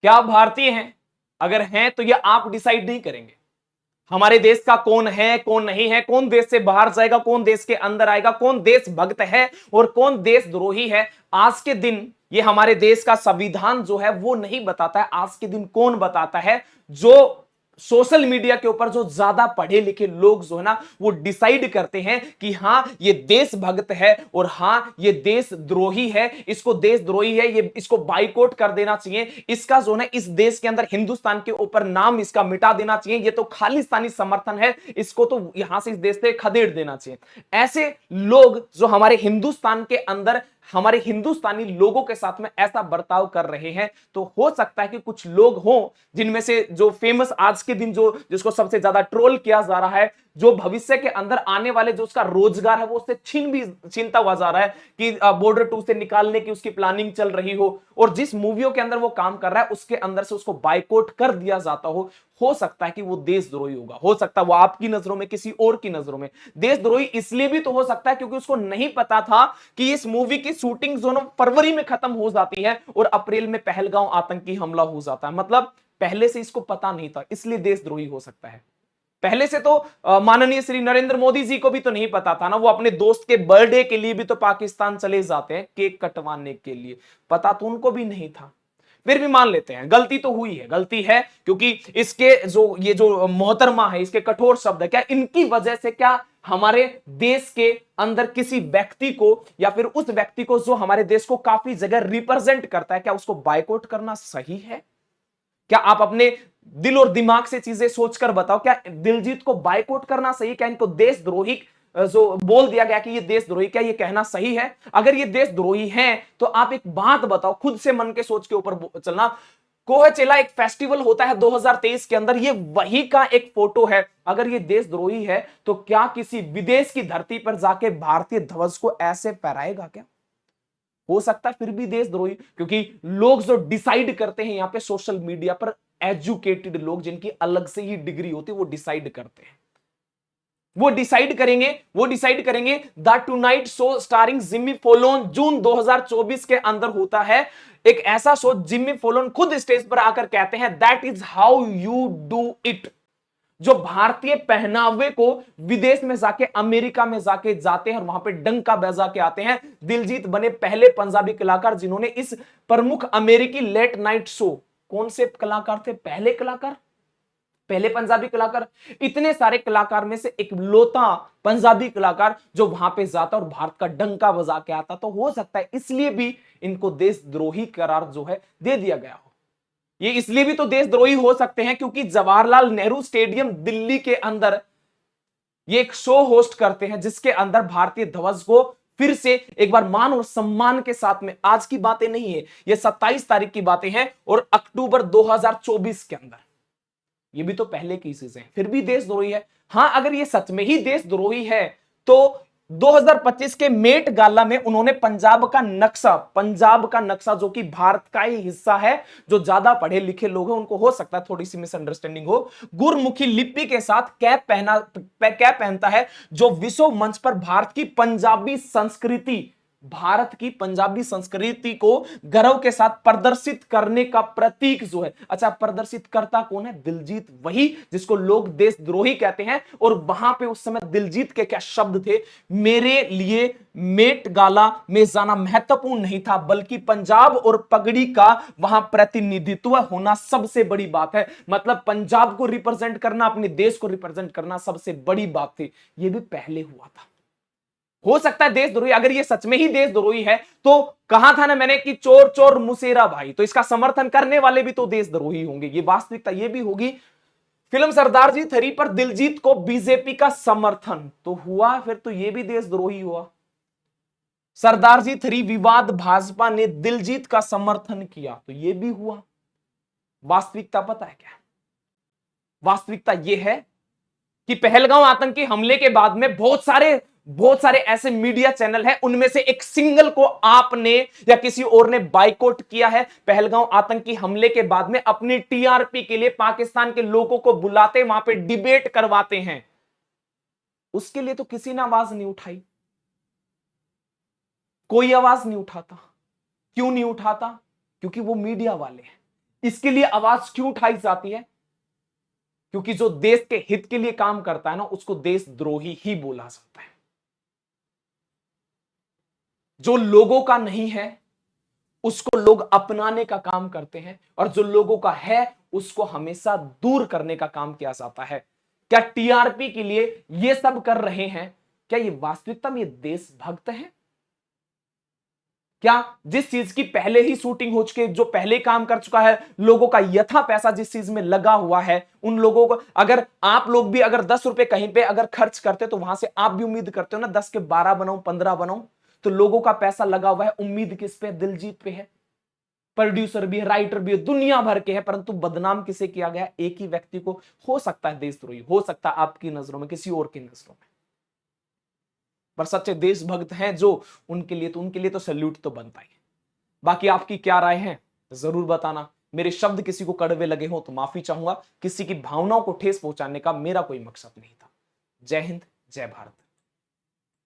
क्या आप भारतीय हैं? अगर हैं तो ये आप डिसाइड नहीं करेंगे हमारे देश का कौन है कौन नहीं है, कौन देश से बाहर जाएगा, कौन देश के अंदर आएगा, कौन देश भक्त है और कौन देशद्रोही है। आज के दिन ये हमारे देश का संविधान जो है वो नहीं बताता है। आज के दिन कौन बताता है? जो सोशल मीडिया के ऊपर जो ज्यादा पढ़े लिखे लोग जो है ना वो डिसाइड करते हैं कि हाँ ये देशभक्त है और हाँ ये देशद्रोही है, इसको देशद्रोही है, ये इसको बाइकआउट कर देना चाहिए, इसका जो है इस देश के अंदर हिंदुस्तान के ऊपर नाम इसका मिटा देना चाहिए, ये तो खालिस्तानी समर्थन है, इसको तो यहां से इस देश से खदेड़ देना चाहिए। ऐसे लोग जो हमारे हिंदुस्तान के अंदर हमारे हिंदुस्तानी लोगों के साथ में ऐसा बर्ताव कर रहे हैं, तो हो सकता है कि कुछ लोग हों जिनमें से जो फेमस आज के दिन जो जिसको सबसे ज्यादा ट्रोल किया जा रहा है, जो भविष्य के अंदर आने वाले जो उसका रोजगार है वो उससे छीनता हुआ जा रहा है कि बॉर्डर 2 से निकालने की उसकी प्लानिंग चल रही हो और जिस मूवियों के अंदर वो काम कर रहा है उसके अंदर से उसको बाइकआउट कर दिया जाता हो सकता है कि वो देशद्रोही होगा, हो सकता है वो आपकी नजरों में किसी और की नजरों में देशद्रोही इसलिए भी तो हो सकता है क्योंकि उसको नहीं पता था कि इस मूवी की शूटिंग जो फरवरी में खत्म हो जाती है और अप्रैल में पहलगांव आतंकी हमला हो जाता है। मतलब पहले से इसको पता नहीं था, इसलिए देशद्रोही हो सकता है। पहले से तो माननीय श्री नरेंद्र मोदी जी को भी तो नहीं पता था ना, वो अपने दोस्त के बर्थडे के लिए भी तो पाकिस्तान चले जाते हैं केक कटवाने के लिए, पता तो उनको भी नहीं था। फिर भी मान लेते हैं गलती तो हुई है, गलती है क्योंकि इसके जो ये जो मोहतरमा है इसके कठोर शब्द है, क्या इनकी वजह से क्या हमारे देश के अंदर किसी व्यक्ति को या फिर उस व्यक्ति को जो हमारे देश को काफी जगह रिप्रेजेंट करता है क्या उसको बायकॉट करना सही है? क्या आप अपने दिल और दिमाग से चीजें सोचकर बताओ, क्या दिलजीत को बायकॉट करना सही? क्या इनको देशद्रोही जो बोल दिया गया कि ये देशद्रोही, क्या ये कहना सही है? अगर ये देशद्रोही हैं तो आप एक बात बताओ, खुद से मन के सोच के ऊपर चलना। कोहचेला एक फेस्टिवल होता है 2023 के अंदर, ये वही का एक फोटो है। अगर ये देशद्रोही है तो क्या किसी विदेश की धरती पर जाके भारतीय ध्वज को ऐसे फहराएगा क्या? हो सकता है फिर भी देशद्रोही, क्योंकि लोग जो डिसाइड करते हैं यहां पे सोशल मीडिया पर एजुकेटेड लोग जिनकी अलग से ही डिग्री होती है वो डिसाइड करते हैं। वो डिसाइड करेंगे the Tonight Show starring Jimmy Fallon June 2024 के अंदर होता है एक ऐसा शो। जिम्मी फोलोन खुद स्टेज पर आकर कहते हैं that is how you do it. जो भारतीय पहनावे को विदेश में जाके अमेरिका में जाके जाते हैं और वहां पे डंका बजा के आते हैं। दिलजीत बने पहले पंजाबी कलाकार जिन्होंने इस प्रमुख अमेरिकी लेट नाइट शो, कौन से कलाकार थे पहले कलाकार, पहले पंजाबी कलाकार, इतने सारे कलाकार में से एक लौता पंजाबी कलाकार जो वहां पे जाता और भारत का डंका बजा के आता। तो हो सकता है इसलिए भी इनको देशद्रोही करार जो है दे दिया गया हो। ये इसलिए भी तो देशद्रोही हो सकते हैं क्योंकि जवाहरलाल नेहरू स्टेडियम दिल्ली के अंदर ये एक शो होस्ट करते हैं जिसके अंदर भारतीय ध्वज को फिर से एक बार मान और सम्मान के साथ में, आज की बातें नहीं है, ये 27 तारीख की बातें हैं और अक्टूबर 2024 के अंदर, ये भी तो पहले की चीजें हैं, फिर भी देशद्रोही है। हां अगर ये सच में ही देशद्रोही है तो 2025 के मेट गाला में उन्होंने पंजाब का नक्शा जो कि भारत का ही हिस्सा है, जो ज्यादा पढ़े लिखे लोग हैं उनको हो सकता है थोड़ी सी मिसअंडरस्टैंडिंग हो, गुरमुखी लिपि के साथ कैप पहनता है जो विश्व मंच पर भारत की पंजाबी संस्कृति को गर्व के साथ प्रदर्शित करने का प्रतीक जो है। अच्छा, प्रदर्शित करता कौन है? दिलजीत, वही जिसको लोग देशद्रोही कहते हैं। और वहां पे उस समय दिलजीत के क्या शब्द थे, मेरे लिए मेट गाला में जाना महत्वपूर्ण नहीं था बल्कि पंजाब और पगड़ी का वहां प्रतिनिधित्व होना सबसे बड़ी बात है। मतलब पंजाब को रिप्रेजेंट करना, अपने देश को रिप्रेजेंट करना सबसे बड़ी बात थी। यह भी पहले हुआ था। हो सकता है देशद्रोही, अगर ये सच में ही देशद्रोही है तो कहा था ना मैंने कि चोर चोर मुसेरा भाई, तो इसका समर्थन करने वाले भी तो देशद्रोही होंगे, ये वास्तविकता ये भी होगी। फिल्म सरदार जी 3 पर दिलजीत को बीजेपी का समर्थन तो हुआ, फिर तो ये भी देशद्रोही हुआ। सरदार जी 3 विवाद भाजपा ने दिलजीत का समर्थन किया तो ये भी हुआ। वास्तविकता पता है क्या? वास्तविकता यह है कि पहलगांव आतंकी हमले के बाद में बहुत सारे ऐसे मीडिया चैनल हैं, उनमें से एक सिंगल को आपने या किसी और ने बाइकआउट किया है। पहलगांव आतंकी हमले के बाद में अपनी टीआरपी के लिए पाकिस्तान के लोगों को बुलाते, वहां पे डिबेट करवाते हैं, उसके लिए तो किसी ने आवाज नहीं उठाई, कोई आवाज नहीं उठाता। क्यों नहीं उठाता? क्योंकि वो मीडिया वाले हैं। इसके लिए आवाज क्यों उठाई जाती है? क्योंकि जो देश के हित के लिए काम करता है ना, उसको देशद्रोही ही बोला जाता है। जो लोगों का नहीं है उसको लोग अपनाने का काम करते हैं, और जो लोगों का है उसको हमेशा दूर करने का काम किया जाता है। क्या टीआरपी के लिए ये सब कर रहे हैं? क्या ये वास्तविकता में ये देशभक्त हैं? क्या जिस चीज की पहले ही शूटिंग हो चुकी है, जो पहले काम कर चुका है, लोगों का यथा पैसा जिस चीज में लगा हुआ है, उन लोगों को अगर आप लोग भी अगर 10 रुपए कहीं पे अगर खर्च करते तो वहां से आप भी उम्मीद करते हो ना 10 के 12 बनाऊं 15 बनाऊं। तो लोगों का पैसा लगा हुआ है, उम्मीद किस पे? दिलजीत पे है। प्रोड्यूसर भी है, राइटर भी है, दुनिया भर के हैं, परंतु बदनाम किसे किया गया? एक ही व्यक्ति को। हो सकता है देशद्रोही, हो सकता है आपकी नजरों में, किसी और की नजरों में, पर सच्चे देशभक्त हैं जो, उनके लिए तो सैल्यूट तो बनता ही है। बाकी आपकी क्या राय है जरूर बताना। मेरे शब्द किसी को कड़वे लगे हो तो माफी चाहूंगा। किसी की भावनाओं को ठेस पहुंचाने का मेरा कोई मकसद नहीं था। जय हिंद, जय भारत।